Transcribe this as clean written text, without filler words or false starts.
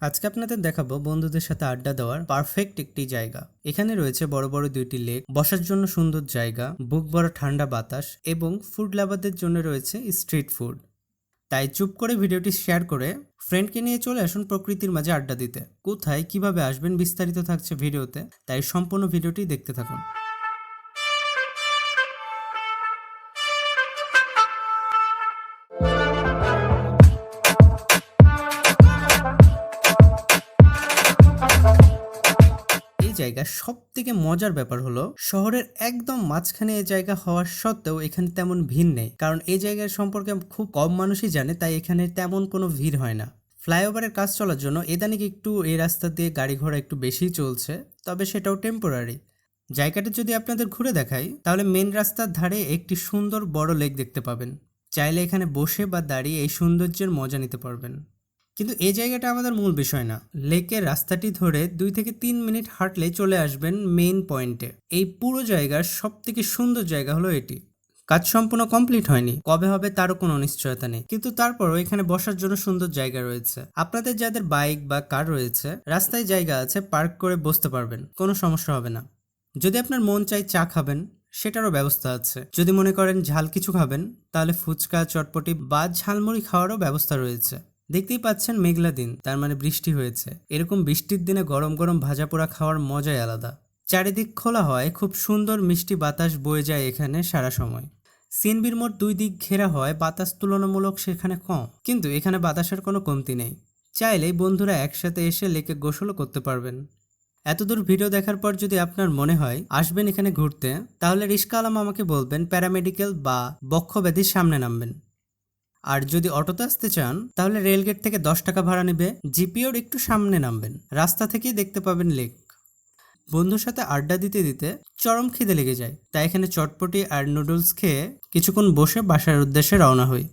আজকে আপনাদের দেখাবো বন্ধুদের সাথে আড্ডা দেওয়ার পারফেক্ট একটি জায়গা। এখানে রয়েছে বড় বড় দুইটি লেক, বসার জন্য সুন্দর জায়গা, বুক ভরা ঠান্ডা বাতাস এবং ফুড লাভারদের জন্য রয়েছে স্ট্রিট ফুড। তাই চুপ করে ভিডিওটি শেয়ার করে ফ্রেন্ডকে নিয়ে চলে আসুন প্রকৃতির মাঝে আড্ডা দিতে। কোথায় কিভাবে আসবেন বিস্তারিত থাকছে ভিডিওতে, তাই সম্পূর্ণ ভিডিওটি দেখতে থাকুন। জায়গা সব থেকে মজার ব্যাপার হলো শহরের একদম মাঝখানে এই জায়গা হওয়ার সত্ত্বেও এখানে তেমন ভিড় নেই, কারণ এই জায়গার সম্পর্কে খুব কম মানুষই জানে, তাই এখানে তেমন কোনো ভিড় হয় না। ফ্লাইওভারের কাজ চলার জন্য ইদানিং একটু এই রাস্তা দিয়ে গাড়ি ঘোড়া একটু বেশিই চলছে, তবে সেটাও টেম্পোরারি। জায়গাটা যদি আপনাদের ঘুরে দেখাই, তাহলে মেন রাস্তার ধারে একটি সুন্দর বড় লেক দেখতে পাবেন। চাইলে এখানে বসে বা দাঁড়িয়ে এই সৌন্দর্যের মজা নিতে পারবেন। কিন্তু এই জায়গাটা আমাদের মূল বিষয় না। লেকের রাস্তাটি ধরে 2 থেকে 3 মিনিট হাঁটলে চলে আসবেন মেইন পয়েন্টে। এই পুরো জায়গার সব থেকে সুন্দর জায়গা হলো এটি। কাজ সম্পূর্ণ কমপ্লিট হয়নি, কবে হবে তারও কোনো নিশ্চয়তা নেই, কিন্তু তারপরও এখানে বসার জন্য সুন্দর জায়গা রয়েছে। আপনাদের যাদের বাইক বা কার রয়েছে, রাস্তায় জায়গা আছে, পার্ক করে বসতে পারবেন, কোনো সমস্যা হবে না। যদি আপনার মন চাই চা খাবেন, সেটারও ব্যবস্থা আছে। যদি মনে করেন ঝাল কিছু খাবেন, তাহলে ফুচকা, চটপটি বা ঝালমুড়ি খাওয়ারও ব্যবস্থা রয়েছে। দেখতেই পাচ্ছেন মেঘলা দিন, তার মানে বৃষ্টি হয়েছে। এরকম বৃষ্টির দিনে গরম গরম ভাজা পোড়া খাওয়ার মজাই আলাদা। চারিদিক খোলা হয়, খুব সুন্দর মিষ্টি বাতাস বয়ে যায় এখানে সারা সময়। সিনবির মোট 2 দিক ঘেরা হয়, বাতাস তুলনামূলক সেখানে কম, কিন্তু এখানে বাতাসের কোনো কমতি নেই। চাইলেই বন্ধুরা একসাথে এসে লেকে গোসলও করতে পারবেন। এতদূর ভিডিও দেখার পর যদি আপনার মনে হয় আসবেন এখানে ঘুরতে, তাহলে রিস্কাওয়ালা আমাকে বলবেন প্যারামেডিক্যাল বা বক্ষব্যাধির সামনে নামবেন। আর যদি অটোতে আসতে চান, তাহলে রেলগেট থেকে 10 টাকা ভাড়া নেবে, জিপিওর একটু সামনে নামবেন, রাস্তা থেকেই দেখতে পাবেন লেক। বন্ধুর সাথে আড্ডা দিতে দিতে চরম খিদে লেগে যায়, তাই এখানে চটপটি আর নুডলস খেয়ে কিছুক্ষণ বসে বাসার উদ্দেশ্যে রওনা হই।